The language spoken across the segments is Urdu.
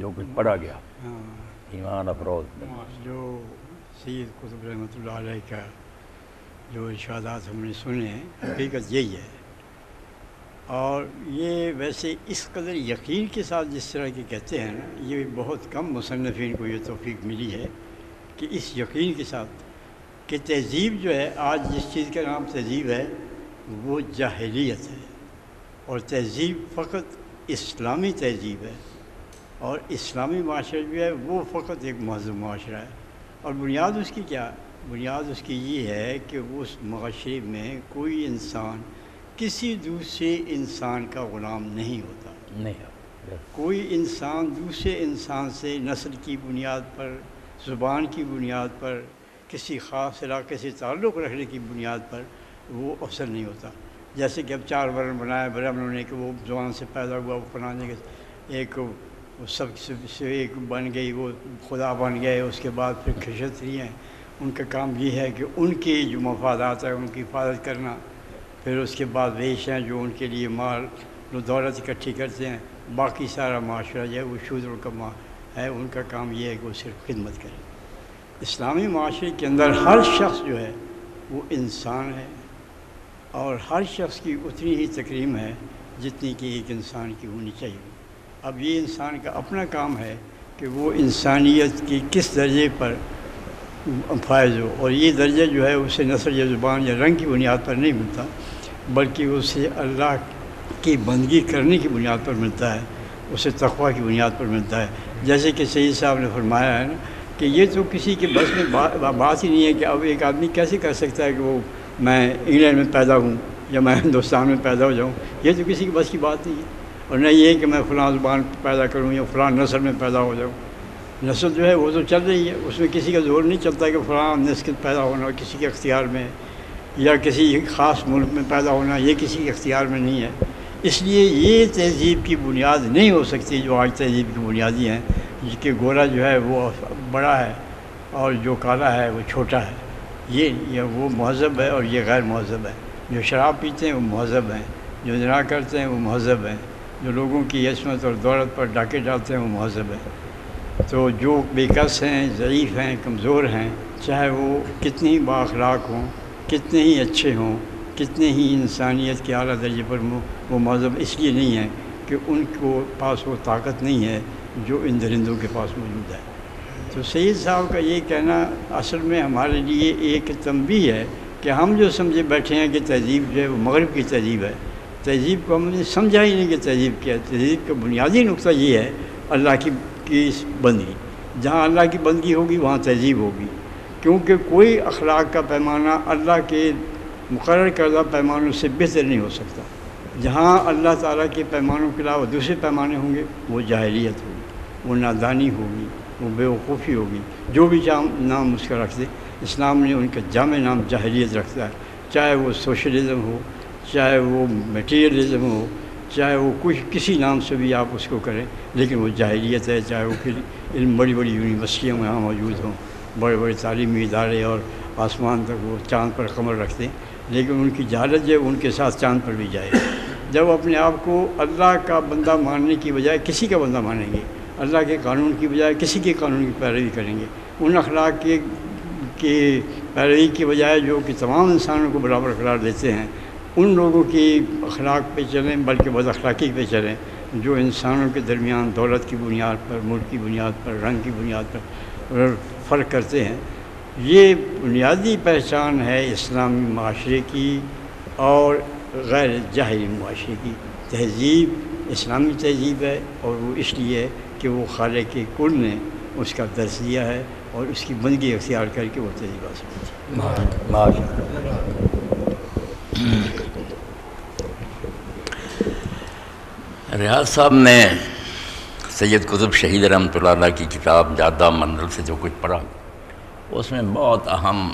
جو کچھ پڑھا گیا ہاں ایمان افروز جو سید قطب رحمۃ اللہ علیہ کا جو ارشادات ہم نے سنے ہیں حقیقت یہی ہے. اور یہ ویسے اس قدر یقین کے ساتھ جس طرح کے کہتے ہیں نا، یہ بہت کم مصنفین کو یہ توفیق ملی ہے کہ اس یقین کے ساتھ کہ تہذیب جو ہے آج جس چیز کا نام تہذیب ہے وہ جاہلیت ہے، اور تہذیب فقط اسلامی تہذیب ہے، اور اسلامی معاشرہ جو ہے وہ فقط ایک مہذب معاشرہ ہے. اور بنیاد اس کی کیا؟ بنیاد اس کی یہ ہے کہ اس معاشرے میں کوئی انسان کسی دوسرے انسان کا غلام نہیں ہوتا. نہیں، کوئی انسان دوسرے انسان سے نسل کی بنیاد پر، زبان کی بنیاد پر، کسی خاص علاقے سے تعلق رکھنے کی بنیاد پر وہ افضل نہیں ہوتا. جیسے کہ اب 4 ورن بنایا برہمنوں نے کہ وہ زبان سے پیدا ہوا، وہ فلانے کے ایک سب سے ایک بن گئی، وہ خدا بن گئے. اس کے بعد پھر کھشتری ہیں، ان کا کام یہ ہے کہ ان کے جو مفادات ہیں ان کی حفاظت کرنا. پھر اس کے بعد ویش ہیں جو ان کے لیے مال و دولت اکٹھی کرتے ہیں. باقی سارا معاشرہ جو ہے وہ شودروں کا ہے، ان کا کام یہ ہے کہ وہ صرف خدمت کریں. اسلامی معاشرے کے اندر ہر شخص جو ہے وہ انسان ہے، اور ہر شخص کی اتنی ہی تکریم ہے جتنی کہ ایک انسان کی ہونی چاہیے. اب یہ انسان کا اپنا کام ہے کہ وہ انسانیت کی کس درجے پر فائز ہو، اور یہ درجہ جو ہے اسے نسل یا زبان یا رنگ کی بنیاد پر نہیں ملتا، بلکہ اسے اللہ کی بندگی کرنے کی بنیاد پر ملتا ہے، اسے تقوی کی بنیاد پر ملتا ہے. جیسے کہ سید صاحب نے فرمایا ہے نا کہ یہ تو کسی کے بس میں بات ہی نہیں ہے کہ اب ایک آدمی کیسے کر سکتا ہے کہ وہ میں انگلینڈ میں پیدا ہوں یا میں ہندوستان میں پیدا ہو جاؤں. یہ تو کسی کے بس کی بات نہیں ہے. اور نہ یہ کہ میں فلاں زبان پیدا کروں یا فلاں نسل میں پیدا ہو جاؤں. نسل جو ہے وہ تو چل رہی ہے، اس میں کسی کا زور نہیں چلتا کہ فلاں نسل پیدا ہونا کسی کے اختیار میں، یا کسی خاص ملک میں پیدا ہونا یہ کسی کے اختیار میں نہیں ہے. اس لیے یہ تہذیب کی بنیاد نہیں ہو سکتی جو آج تہذیب کی بنیادی ہیں، کہ گورا جو ہے وہ بڑا ہے اور جو کالا ہے وہ چھوٹا ہے. یہ وہ مہذب ہے اور یہ غیر مہذب ہے. جو شراب پیتے ہیں وہ مہذب ہیں، جو زنا کرتے ہیں وہ مہذب ہیں، جو لوگوں کی عصمت اور دولت پر ڈاکے ڈالتے ہیں وہ مہذب ہیں. تو جو بے کس ہیں، ضعیف ہیں، کمزور ہیں، چاہے وہ کتنی ہی بااخلاق ہوں، کتنے ہی اچھے ہوں، کتنے ہی انسانیت کے اعلیٰ درجے پر وہ مہذب اس لیے نہیں ہیں کہ ان کو پاس وہ طاقت نہیں ہے جو ان درندوں کے پاس موجود ہے. تو سید صاحب کا یہ کہنا اصل میں ہمارے لیے ایک تنبیہ ہے کہ ہم جو سمجھے بیٹھے ہیں کہ تہذیب جو ہے وہ مغرب کی تہذیب ہے، تہذیب کو ہم نے سمجھا ہی نہیں کہ تہذیب کیا ہے. تہذیب کا بنیادی نقطہ یہ ہے اللہ کی بندگی. جہاں اللہ کی بندگی ہوگی وہاں تہذیب ہوگی، کیونکہ کوئی اخلاق کا پیمانہ اللہ کے مقرر کردہ پیمانوں سے بہتر نہیں ہو سکتا. جہاں اللہ تعالیٰ کے پیمانوں کے علاوہ دوسرے پیمانے ہوں گے وہ جاہلیت ہوگی، وہ نادانی ہوگی، وہ بیوقوفی ہوگی. جو بھی نام اس کا رکھ دے، اسلام نے ان کا جامع نام جاہلیت رکھتا ہے. چاہے وہ سوشلزم ہو، چاہے وہ میٹیریلزم ہو، چاہے وہ کسی نام سے بھی آپ اس کو کریں، لیکن وہ جاہلیت ہے. چاہے وہ پھر علم بڑی بڑی یونیورسٹیوں میں موجود ہوں، بڑے بڑے تعلیمی ادارے، اور آسمان تک وہ چاند پر قمر رکھتے ہیں، لیکن ان کی جہالت جو ہے ان کے ساتھ چاند پر بھی جائے. جب اپنے آپ کو اللہ کا بندہ ماننے کی بجائے کسی کا بندہ مانیں گے، اللہ کے قانون کی بجائے کسی کے قانون کی پیروی کریں گے، ان اخلاق کی پیروی کی بجائے جو کہ تمام انسانوں کو برابر قرار دیتے ہیں، ان لوگوں کی اخلاق پہ چلیں بلکہ بد اخلاقی پہ چلیں جو انسانوں کے درمیان دولت کی بنیاد پر، ملک کی بنیاد پر، رنگ کی بنیاد پر فرق کرتے ہیں. یہ بنیادی پہچان ہے اسلامی معاشرے کی اور غیر جاہلی معاشرے کی. تہذیب اسلامی تہذیب ہے، اور وہ اس لیے کہ وہ خالق کل نے اس کا درس دیا ہے اور اس کی بندگی اختیار کر کے وہ تہذیب حاصل کی. ریاض صاحب نے سید قطب شہید رحمۃ اللہ علیہ کی کتاب جادہ منزل سے جو کچھ پڑھا اس میں بہت اہم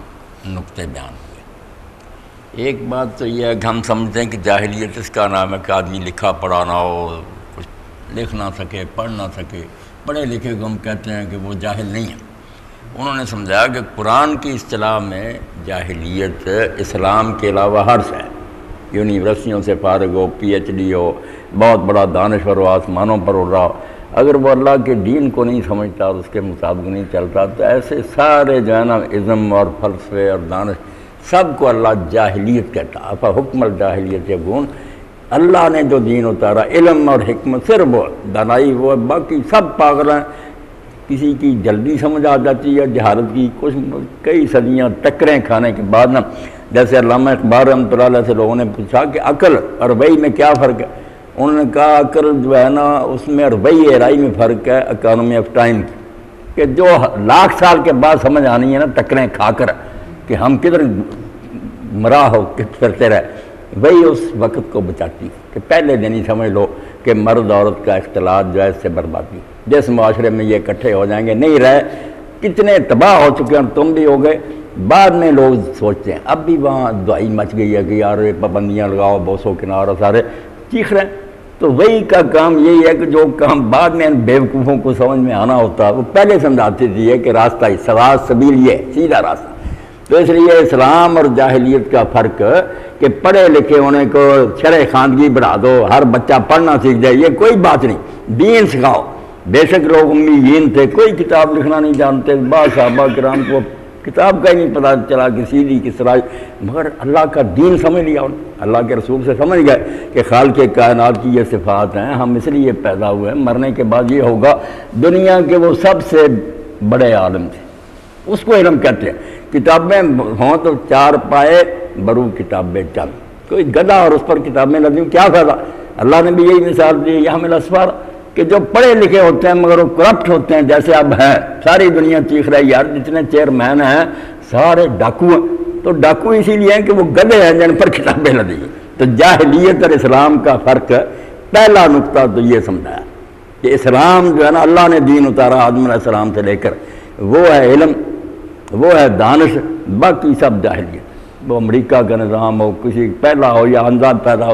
نقطے بیان ہوئے. ایک بات تو یہ ہے کہ ہم سمجھتے ہیں کہ جاہلیت اس کا نام ہے کہ آدمی لکھا پڑھا نہ ہو، کچھ لکھ نہ سکے، پڑھ نہ سکے. پڑھے لکھے کو ہم کہتے ہیں کہ وہ جاہل نہیں ہیں. انہوں نے سمجھایا کہ قرآن کی اصطلاح میں جاہلیت اسلام کے علاوہ ہر شے، یونیورسٹیوں سے فارغ ہو، پی ایچ ڈی ہو، بہت بڑا دانشور ہو، آسمانوں پر اڑ رہا ہو، اگر وہ اللہ کے دین کو نہیں سمجھتا اور اس کے مطابق نہیں چلتا تو ایسے سارے جو ہے نا ازم اور فلسفے اور دانش سب کو اللہ جاہلیت کہتا ہے. حکم الجاہلیت یبغون، اللہ نے جو دین اتارا علم اور حکمت صرف وہ دانائی وہ، باقی سب پاگل ہیں. کسی کی جلدی سمجھ آ جاتی ہے جہالت کی، کچھ کئی صدیاں ٹکریں کھانے کے بعد نا، جیسے علامہ اقبال رحمۃ اللہ علیہ سے لوگوں نے پوچھا کہ عقل اور وحی میں کیا فرق ہے، انہوں نے کہا عقل جو ہے نا اس میں اور وحی رائی میں فرق ہے اکانومی آف ٹائم کی، کہ جو لاکھ سال کے بعد سمجھ آنی ہے نا ٹکریں کھا کر کہ ہم کدھر مرا ہو پھرتے رہے، وہی اس وقت کو بچاتی کہ پہلے دن ہی سمجھ لو کہ مرد عورت کا اختلاط جو ہے اس سے بربادی. جس معاشرے میں یہ اکٹھے ہو جائیں گے نہیں رہے، کتنے تباہ ہو چکے ہیں اور تم بھی ہو گئے. بعد میں لوگ سوچتے ہیں اب بھی وہاں دعائی مچ گئی ہے کہ یار پابندیاں لگاؤ بوسو کنارہ سارے چیخ رہے ہیں. تو وہی کا کام یہی ہے کہ جو کام بعد میں بیوقوفوں کو سمجھ میں آنا ہوتا وہ پہلے سمجھاتی تھی کہ راستہ ہی سواز سبیل یہ سیدھا راستہ. تو اس لیے اسلام اور جاہلیت کا فرق کہ پڑھے لکھے ہونے کو شرع خواندگی بڑھا دو، ہر بچہ پڑھنا سیکھ جائے، یہ کوئی بات نہیں. دین سکھاؤ. بے شک لوگ امیین تھے، کوئی کتاب لکھنا نہیں جانتے، بعض صحابہ کرام کو کتاب کا ہی نہیں پتہ چلا کہ سیدھی کس طرح، مگر اللہ کا دین سمجھ لیا انہوں نے، اللہ کے رسول سے سمجھ گئے کہ خالق کائنات کی یہ صفات ہیں، ہم اس لیے پیدا ہوئے ہیں، مرنے کے بعد یہ ہوگا. دنیا کے وہ سب سے بڑے عالم تھے، اس کو علم کہتے ہیں. کتابیں ہوں تو چار پائے برو کتابیں چل، کوئی گدھا اور اس پر کتابیں لگی کیا فائدہ. اللہ نے بھی یہی مثال دی یہاں میں اسفار کہ جو پڑھے لکھے ہوتے ہیں مگر وہ کرپٹ ہوتے ہیں، جیسے اب ہیں ساری دنیا چیخ رہی یار جتنے چیئرمین ہیں سارے ڈاکو ہیں. تو ڈاکو اسی لیے ہیں کہ وہ گدھے ہیں جن پر کتابیں لگی ہیں. تو جاہلیت اور اسلام کا فرق پہلا نقطہ تو یہ سمجھایا کہ اسلام جو ہے نا اللہ نے دین اتارا آدم علیہ السلام سے لے کر، وہ ہے علم، وہ ہے دانش، باقی سب جاہلیت. وہ امریکہ کا نظام ہو، کسی پہلا ہو یا انزاد پیدا ہو.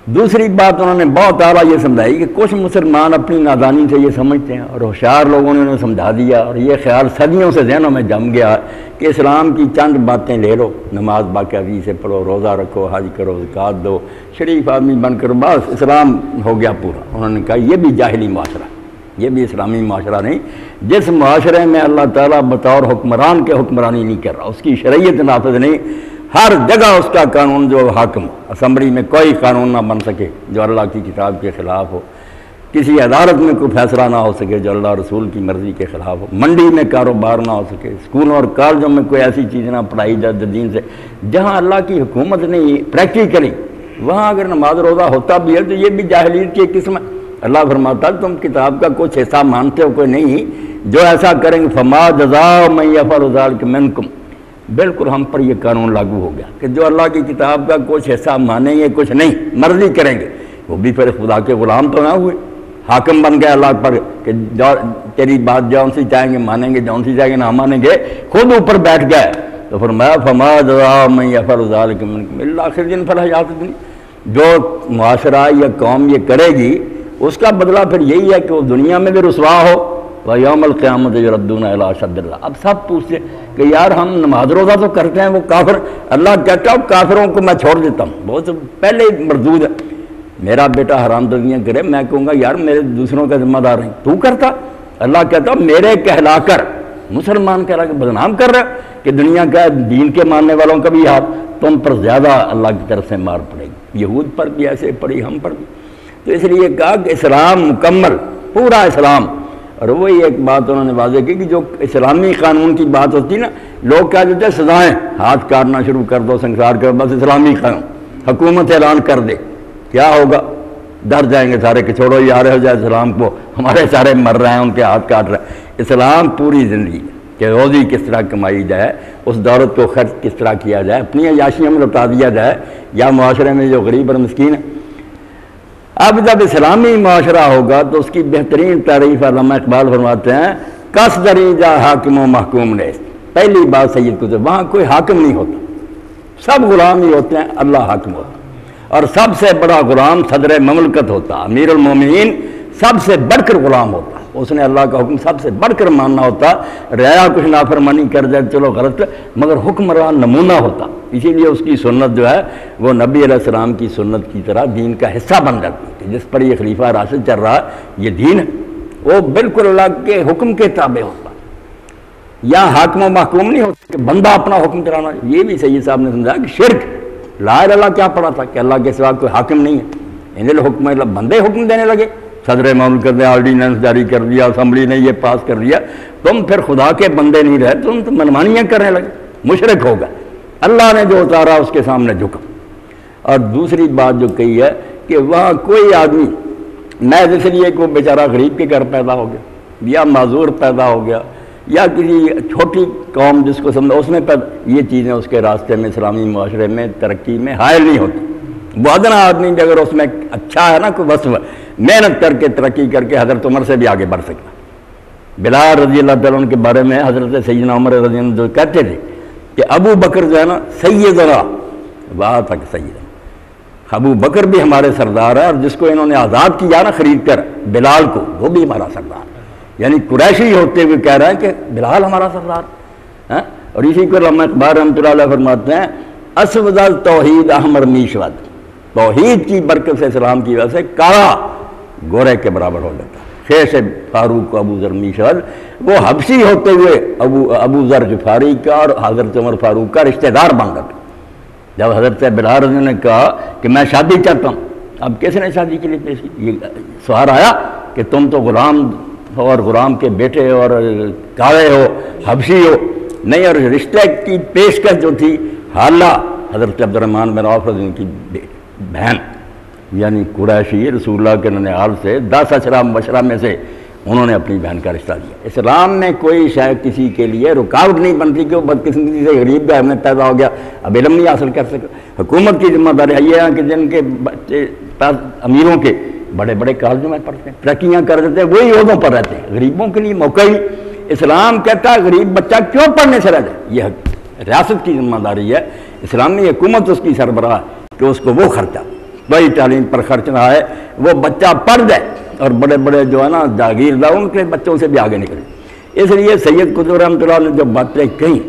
دوسری بات انہوں نے بہت اعلیٰ یہ سمجھائی کہ کچھ مسلمان اپنی نادانی سے یہ سمجھتے ہیں اور ہوشیار لوگوں نے انہیں سمجھا دیا، اور یہ خیال صدیوں سے ذہنوں میں جم گیا کہ اسلام کی چند باتیں لے لو، نماز باقاعدگی سے پڑھو، روزہ رکھو، حج کرو، زکوٰۃ دو، شریف آدمی بن کر بس اسلام ہو گیا پورا. انہوں نے کہا یہ بھی جاہلی معاشرہ، یہ بھی اسلامی معاشرہ نہیں. جس معاشرے میں اللہ تعالیٰ بطور حکمران کے حکمرانی نہیں کر رہا، اس کی شریعت نافذ نہیں، ہر جگہ اس کا قانون جو حاکم، اسمبلی میں کوئی قانون نہ بن سکے جو اللہ کی کتاب کے خلاف ہو، کسی عدالت میں کوئی فیصلہ نہ ہو سکے جو اللہ رسول کی مرضی کے خلاف ہو، منڈی میں کاروبار نہ ہو سکے، اسکولوں اور کالجوں میں کوئی ایسی چیز نہ پڑھائی جائے دین سے جہاں اللہ کی حکومت نہیں پریکٹیکلی، وہاں اگر نماز روزہ ہوتا بھی ہے تو یہ بھی جاہلیت کی قسم ہے. اللہ فرماتا ہے تم کتاب کا کچھ حصہ مانتے ہو کوئی نہیں، جو ایسا کریں گے فما جزاء من یفعل ذلک منکم، بالکل ہم پر یہ قانون لاگو ہو گیا کہ جو اللہ کی کتاب کا کچھ حصہ مانیں گے کچھ نہیں مرضی کریں گے، وہ بھی پھر خدا کے غلام تو نہ ہوئے، حاکم بن گئے اللہ پر کہ تیری بات جون سی چاہیں گے مانیں گے، جون سی چاہیں گے نہ مانیں گے، خود اوپر بیٹھ گئے. تو فرمایا فما جزاء من یفعل ذلک منکم الا خزی فی الحیاۃ الدنیا، جو معاشرہ یا قوم یہ کرے گی اس کا بدلہ پھر یہی ہے کہ وہ دنیا میں بھی رسوا ہو، وَيَوْمَ الْقِيَامَةِ يُرَدُّونَ إِلَىٰ أَشَدِّ الْعَذَابِ. اب سب پوچھتے کہ یار ہم نماز روزہ تو کرتے ہیں، وہ کافر، اللہ کہتا ہے کافروں کو میں چھوڑ دیتا ہوں، بہت پہلے ہی مردود ہے. میرا بیٹا حرام درزیاں کرے میں کہوں گا یار میرے دوسروں کا ذمہ دار نہیں، تو کرتا. اللہ کہتا میرے کہلا کر مسلمان کہلا کے بدنام کر رہا کہ دنیا کا دین کے ماننے والوں کا بھی ہاتھ تم پر زیادہ اللہ کی طرف سے مار پڑے گی. یہود پر بھی ایسے پڑی، ہم پر بھی. تو اس لیے کہا کہ اسلام مکمل، پورا اسلام. اور وہی ایک بات انہوں نے واضح کی کہ جو اسلامی قانون کی بات ہوتی نا، لوگ کہہ دیتے ہیں سزائیں، ہاتھ کاٹنا شروع کر دو، سنسار کر دو، بس اسلامی قانون حکومت اعلان کر دے، کیا ہوگا؟ ڈر جائیں گے سارے کہ چھوڑو یہ آ رہے ہو جائے اسلام کو، ہمارے سارے مر رہے ہیں، ان کے ہاتھ کاٹ رہے ہیں. اسلام پوری زندگی کہ روزی کس طرح کمائی جائے، اس دولت کو خرچ کس طرح کیا جائے، اپنی عیاشیوں میں لوٹا دیا جائے، یا معاشرے میں جو غریب اور مسکین ہے. اب جب اسلامی معاشرہ ہوگا تو اس کی بہترین تعریف علامہ اقبال فرماتے ہیں کس دری جا حاکم و محکوم نے. پہلی بات سید کو وہاں کوئی حاکم نہیں ہوتا، سب غلام ہی ہوتے ہیں، اللہ حاکم ہوتا. اور سب سے بڑا غلام صدر مملکت ہوتا، امیر المومنین سب سے بڑھ کر غلام ہوتا. اس نے اللہ کا حکم سب سے بڑھ کر ماننا ہوتا، رعایا کچھ نافرمانی کر جائے چلو غلط، مگر حکمران نمونہ ہوتا، اسی لیے اس کی سنت جو ہے وہ نبی علیہ السلام کی سنت کی طرح دین کا حصہ بن جاتی ہے کہ جس پر یہ خلیفہ راشد چل رہا ہے یہ دین ہے، وہ بالکل اللہ کے حکم کے تابع ہوتا، یا حاکم و محکوم نہیں ہوتا کہ بندہ اپنا حکم کرانا۔ یہ بھی سید صاحب نے سمجھا کہ شرک، لا الہ الا اللہ کیا پڑھا تھا کہ اللہ کے سوا کوئی حاکم نہیں ہے، انہیں حکم بندے حکم دینے لگے، صدر مملکت نے آرڈیننس جاری کر دیا، اسمبلی نے یہ پاس کر دیا، تم پھر خدا کے بندے نہیں رہے، تم تو منمانیاں کرنے لگے، مشرک ہو گئے، اللہ نے جو اتارا اس کے سامنے جھکا۔ اور دوسری بات جو کہی ہے کہ وہاں کوئی آدمی محض اس لیے کہ وہ بیچارہ غریب کے گھر پیدا ہو گیا یا معذور پیدا ہو گیا یا کسی چھوٹی قوم جس کو سمجھا اس میں یہ چیزیں اس کے راستے میں اسلامی معاشرے میں ترقی میں حائل نہیں ہوتی۔ وہ ادنا آدمی بھی اگر اس میں اچھا ہے نا کوئی وصف محنت کر کے ترقی کر کے حضرت عمر سے بھی آگے بڑھ سکتا۔ بلال رضی اللہ تعالیٰ عنہ کے بارے میں حضرت سیدنا عمر رضی اللہ عنہ جو کہتے تھے کہ ابو بکر جو ہے نا سیدنا، وہاں تک سیدنا، ابو بکر بھی ہمارے سردار ہے، اور جس کو انہوں نے آزاد کیا نا خرید کر بلال کو، وہ بھی ہمارا سردار ہے، یعنی قریشی ہوتے ہوئے کہہ رہے ہیں کہ بلال ہمارا سردار ہے۔ اور اسی کو علامہ اقبال رحمۃ اللہ علیہ فرماتے ہیں اسود التوحید احمر میشود، توحید کی برکت سے اسلام کی وجہ سے کالا گورے کے برابر ہو جاتا ہے۔ شیخ فاروق ابو ذر میشود وہ حبشی ہوتے ہوئے ابو ذر غفاری کا اور حضرت عمر فاروق کا رشتہ دار بن گیا۔ جب حضرت بلال رضی اللہ عنہ نے کہا کہ میں شادی چاہتا ہوں، اب کس نے شادی کے لیے پیش کی؟ یہ سوال آیا کہ تم تو غلام اور غلام کے بیٹے اور کاڑے ہو، حبشی ہو، نہیں، اور رشتے کی پیشکش جو تھی حالہ حضرت عبد الرحمن بن عوف رضی اللہ عنہ کی بہن، یعنی قریشی رسول اللہ کے ننیال سے 10 اشرا مبشرہ میں سے انہوں نے اپنی بہن کا رشتہ دیا۔ اسلام میں کوئی شاید کسی کے لیے رکاوٹ نہیں بنتی کہ وہ بدقسمتی سے غریب گھر میں پیدا ہو گیا اب علم نہیں حاصل کر سکتا۔ حکومت کی ذمہ داری یہ ہے کہ جن کے بچے امیروں کے بڑے بڑے کالجوں میں پڑھتے ہیں، ترقیاں کر دیتے ہیں، وہی عہدوں پر رہتے ہیں، غریبوں کے لیے موقع ہی۔ اسلام کہتا ہے غریب بچہ کیوں پڑھنے سے رہ جائے، یہ ریاست کی ذمہ داری ہے، اسلامی حکومت اس کی سربراہ ہے کہ اس کو وہ خرچہ وہی تعلیم پر خرچ رہا ہے، وہ بچہ پڑھ جائے اور بڑے بڑے جو ہے نا جاگیردار ان کے بچوں سے بھی آگے نکلے۔ اس لیے سید قطب رحمۃ اللہ نے جو باتیں کہیں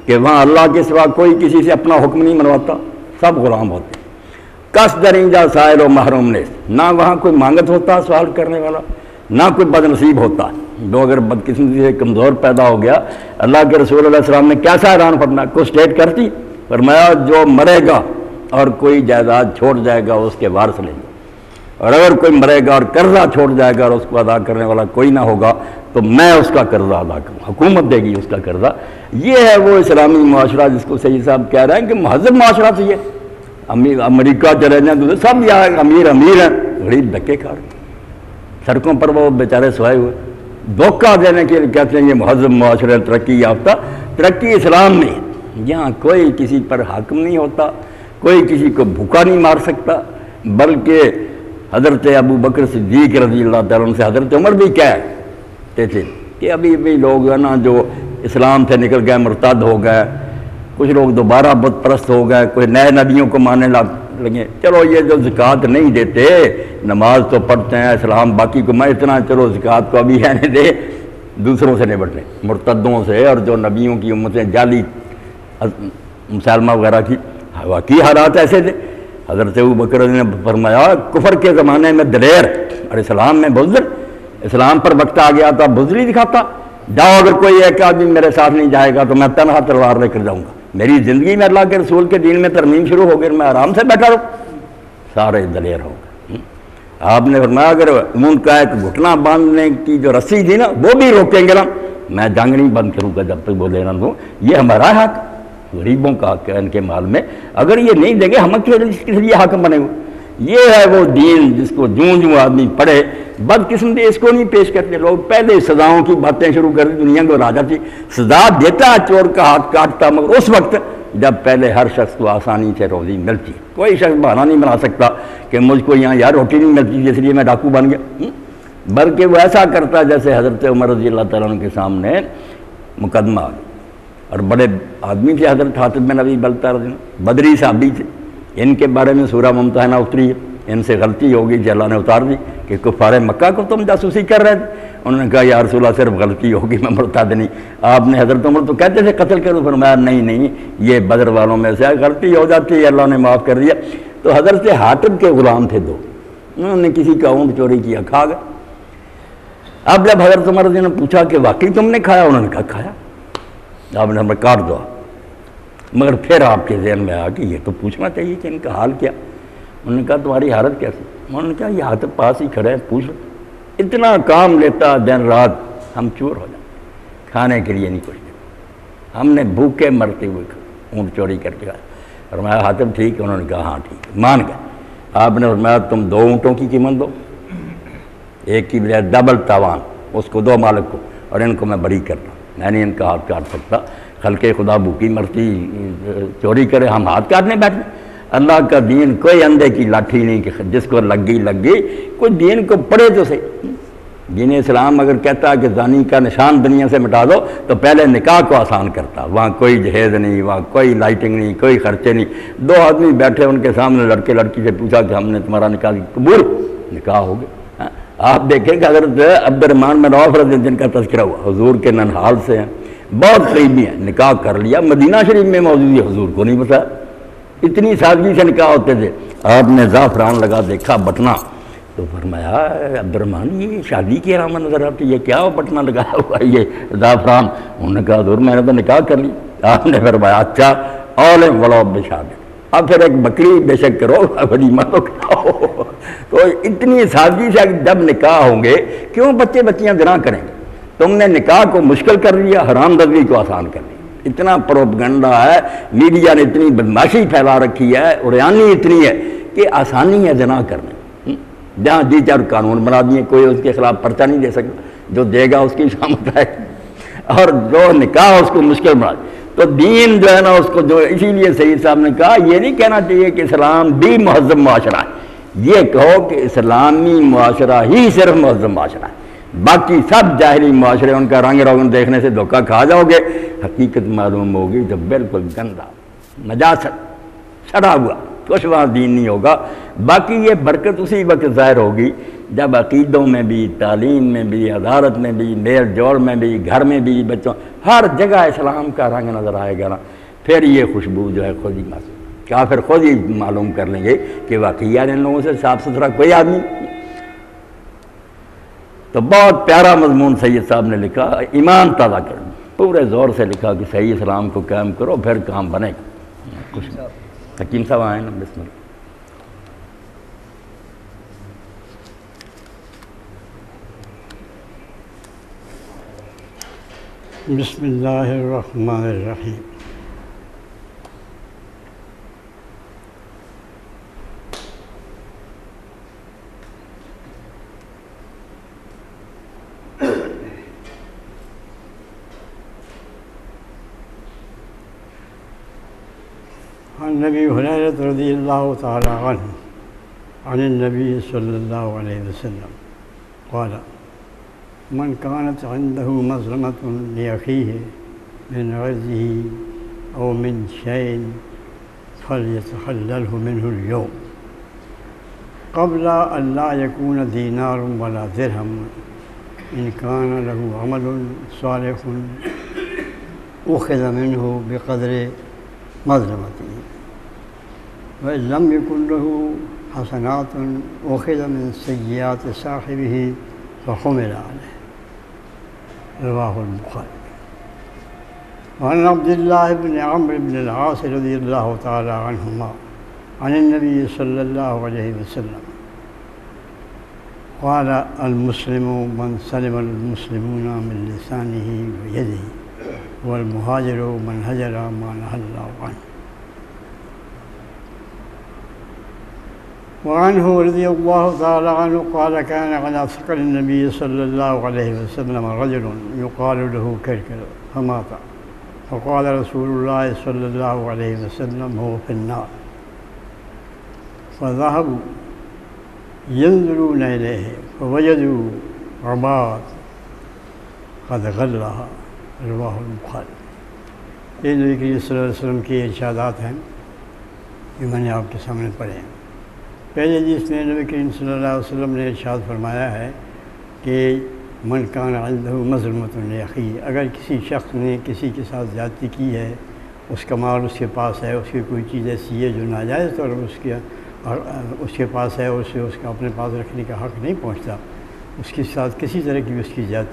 کہ وہاں اللہ کے سوا کوئی کسی سے اپنا حکم نہیں منواتا، سب غلام ہوتے، کس درینجہ سائل و محروم نے، نہ وہاں کوئی مانگت ہوتا سوال کرنے والا، نہ کوئی بد نصیب ہوتا۔ جو اگر بدقسمتی سے کمزور پیدا ہو گیا، اللہ کے رسول علیہ السلام نے کیسا اعلان فرمایا، کوئی اسٹیٹ کرتی، فرمایا جو مرے گا اور کوئی جائیداد چھوڑ جائے گا اس کے وارث لیں گے، اور اگر کوئی مرے گا اور قرضہ چھوڑ جائے گا اور اس کو ادا کرنے والا کوئی نہ ہوگا تو میں اس کا قرضہ ادا کروں، حکومت دے گی اس کا قرضہ۔ یہ ہے وہ اسلامی معاشرہ جس کو سید صاحب کہہ رہے ہیں کہ مہذب معاشرہ سے یہ امریکہ چلے جائیں تو سب یہاں امیر ہیں، غریب دھکے کھا رہے سڑکوں پر، وہ بیچارے سوائے ہوئے، دھوکہ دینے کے لیے کہتے ہیں یہ مہذب معاشرہ ترقی یافتہ۔ ترقی اسلام میں یہاں کوئی کسی پر حاکم نہیں ہوتا، کوئی کسی کو بھوکا نہیں مار سکتا، بلکہ حضرت ابو بکر صدیق رضی اللہ تعالیٰ عنہ سے حضرت عمر بھی کہتے تھے کہ ابھی بھی لوگ ہیں نا جو اسلام سے نکل گئے مرتد ہو گئے، کچھ لوگ دوبارہ بت پرست ہو گئے، کوئی نئے نبیوں کو ماننے لگے، چلو یہ جو زکوٰۃ نہیں دیتے، نماز تو پڑھتے ہیں، اسلام باقی کو میں اتنا چلو زکوٰۃ کو ابھی رہنے دے، دوسروں سے نپٹ لیں، مرتدوں سے اور جو نبیوں کی امتیں جعلی مسلمہ وغیرہ کی واقعی حالات ایسے تھے۔ حضرت ابو بکر نے فرمایا کفر کے زمانے میں دلیر اور اسلام میں بزدل، اسلام پر وقت آ گیا تو بزدلی دکھاتا، جاؤ اگر کوئی ایک آدمی میرے ساتھ نہیں جائے گا تو میں تنہا تلوار لے کر جاؤں گا، میری زندگی میں اللہ کے رسول کے دین میں ترمیم شروع ہو گئی، میں آرام سے بیٹھا رہوں، سارے دلیر ہو گئے۔ آپ نے فرمایا اگر ان کا ایک گھٹنا باندھنے کی جو رسی تھی نا وہ بھی روکیں گے نا، میں جنگ نہیں بند کروں گا جب تک وہ لینا دوں، یہ ہمارا حق، غریبوں کا حق ہے ان کے مال میں، اگر یہ نہیں دیں گے ہم کس لیے حاکم بنے ہوئے۔ یہ ہے وہ دین جس کو جوں آدمی پڑھے، بدقسمتی اس کو نہیں پیش کرتے لوگ، پہلے سزاؤں کی باتیں شروع کر دی، دنیا کو راجا تھی، سزا دیتا چور کا ہاتھ کاٹتا، مگر اس وقت جب پہلے ہر شخص کو آسانی سے روزی ملتی، کوئی شخص بہانہ نہیں بنا سکتا کہ مجھ کو یہاں یار روٹی نہیں ملتی اس لیے میں ڈاکو بن گیا، بلکہ وہ ایسا کرتا جیسے حضرت عمر رضی اللہ تعالیٰ عنہ کے سامنے مقدمہ آ گیا، اور بڑے آدمی تھے حضرت حاتب بن ابی بلتہ رضی اللہ، بدری صحابی تھے، ان کے بارے میں سورہ ممتحنہ اتری ہے، ان سے غلطی ہوگی جو اللہ نے اتار دی کہ کفار مکہ کو تم جاسوسی کر رہے تھے، انہوں نے کہا یا رسول اللہ صرف غلطی ہوگی، میں مرتد نہیں۔ آپ نے حضرت عمر تو کہتے تھے قتل کرو، فرمایا نہیں یہ بدر والوں میں سے غلطی ہو جاتی ہے، اللہ نے معاف کر دیا۔ تو حضرت حاتب کے غلام تھے دو، انہوں نے کسی کا اونٹ چوری کیا، کھا گئے۔ اب جب حضرت عمر نے پوچھا کہ واقعی تم نے کھایا، انہوں نے کہا کھایا۔ آپ نے ہمیں کاٹ دو، مگر پھر آپ کے ذہن میں آ کہ یہ تو پوچھنا چاہیے کہ ان کا حال کیا۔ انہوں نے کہا تمہاری حالت کیسی؟ انہوں نے کہا یہ حاتب پاس ہی کھڑے ہیں، پوچھ لو، اتنا کام لیتا دن رات، ہم چور ہو جائیں، کھانے کے لیے نہیں کچھ دیتا، ہم نے بھوکے مرتے ہوئے اونٹ چوری کر کے کھایا۔ فرمایا حاتب ٹھیک ہے؟ انہوں نے کہا ہاں ٹھیک ہے، مان گئے۔ آپ نے فرمایا تم 2 اونٹوں کی قیمت دو، ایک کی بجائے ڈبل تاوان، اس کو دو مالک کو، اور ان کو میں بری کرتا، میں نہیں ان کا ہاتھ کاٹ سکتا۔ خلق خدا بھوکی مرتی چوری کرے، ہم ہاتھ کاٹنے بیٹھے؟ اللہ کا دین کوئی اندھے کی لاٹھی نہیں کہ جس کو لگ گئی، کوئی دین کو پڑھے تو صحیح۔ دین اسلام اگر کہتا ہے کہ زانی کا نشان دنیا سے مٹا دو تو پہلے نکاح کو آسان کرتا، وہاں کوئی جہیز نہیں، وہاں کوئی لائٹنگ نہیں، کوئی خرچے نہیں۔ 2 آدمی بیٹھے، ان کے سامنے لڑکے لڑکی سے پوچھا کہ ہم نے تمہارا نکاح قبول، نکاح ہو گیا۔ آپ دیکھیں کہ حضرت عبد الرحمن بن عوف رضی اللہ عنہ جن کا تذکرہ ہوا، حضور کے ننہال سے ہیں، بہت قریبی ہیں، نکاح کر لیا، مدینہ شریف میں موجود ہے، حضور کو نہیں بتایا، اتنی سادگی سے نکاح ہوتے تھے۔ آپ نے زعفران لگا دیکھا بٹنا، تو فرمایا عبد الرحمن یہ شادی کی علامت نظر آتی ہے، کیا بٹنا لگایا ہوا ہے یہ زعفران؟ انہوں نے کہا حضور میں نے تو نکاح کر لی۔ آپ نے فرمایا اچھا اول ولو بشادت، اب پھر ایک بکری بے شک کرو، ولیمہ تو کھاؤ۔ تو اتنی سادگی سے جب نکاح ہوں گے، کیوں بچے بچیاں زنا کریں گے؟ تم نے نکاح کو مشکل کر لیا، حرام زدگی کو آسان کر لیا۔ اتنا پروپگنڈا ہے، میڈیا نے اتنی بدماشی پھیلا رکھی ہے، اڑیانی اتنی ہے کہ آسانی ہے زنا کرنے، جہاں جی چار قانون بنا دیے، کوئی اس کے خلاف پرچہ نہیں دے سکتا، جو دے گا اس کی شامت ہے، اور جو نکاح اس کو مشکل بنا دیا۔ تو دین جو ہے نا اس کو جو، اسی لیے سید صاحب نے کہا یہ نہیں کہنا چاہیے کہ اسلام بھی مہذب معاشرہ ہے، یہ کہو کہ اسلامی معاشرہ ہی صرف مہذب معاشرہ ہے، باقی سب جاہلی معاشرے ان کا رنگ روگن دیکھنے سے دھوکہ کھا جاؤ گے، حقیقت معلوم ہوگی جو بالکل گندا، نجاست، سڑا ہوا، کچھ وہاں دین نہیں ہوگا۔ باقی یہ برکت اسی وقت ظاہر ہوگی جب عقیدوں میں بھی، تعلیم میں بھی، عدالت میں بھی، میل جوڑ میں بھی، گھر میں بھی، بچوں، ہر جگہ اسلام کا رنگ نظر آئے گا نا، پھر یہ خوشبو جو ہے خود ہی محسوس، کافر خود ہی معلوم کر لیں گے کہ واقعی ان لوگوں سے صاف ستھرا کوئی آدمی۔ تو بہت پیارا مضمون سید صاحب نے لکھا، ایمان تازہ کرنا، پورے زور سے لکھا کہ صحیح اسلام کو قائم کرو پھر کام بنے گا۔ حکیم صاحب آئیں نا، بسم اللہ۔ بسم اللہ الرحمن الرحیم۔ عن نبی ہریرہ رضی اللہ تعالی عنہ عن النبی صلی اللہ علیہ وسلم قال من كانت عنده مظلمة لأخيه من عرضه أو من شيء فليتحلله منه اليوم قبل أن لا يكون دينار ولا درهم إن كان له عمل صالح أخذ منه بقدر مظلمته وإن لم يكن له حسنات أخذ من سيئات صاحبه فحمل عليه رواه البخاري۔ وعن عبد الله بن عمرو بن العاص رضي الله تعالى عنهما عن النبي صلى الله عليه وسلم قال المسلم من سلم المسلمون من لسانه ويده والمهاجر من هجر ما نهى الله عنه۔ وعنه رضي الله تعالى عنه قال كان على ثقل النبي صلى الله عليه وسلم رجل يقال له كركر فمات، فقال رسول الله صلى الله عليه وسلم هو في النار، فذهبوا ينظرون إليه فوجدوا عباد قد غلها رواه البخاری۔ یہ نبی کریم صلی اللہ علیہ وسلم کی ارشادات ہیں جو میں نے آپ کے سامنے پڑھے ہیں۔ پہلے جس میں نبی کریم صلی اللہ علیہ وسلم نے ارشاد فرمایا ہے کہ من کان عنده مظلمۃ لأخیہ، اگر کسی شخص نے کسی کے ساتھ زیادتی کی ہے، اس کا مال اس کے پاس ہے، اس کی کوئی چیز ایسی ہے جو ناجائز طور پر اس کے پاس ہے اور اسے اس کا اپنے پاس رکھنے کا حق نہیں پہنچتا، اس کے ساتھ کسی طرح کی اس کی زیادتی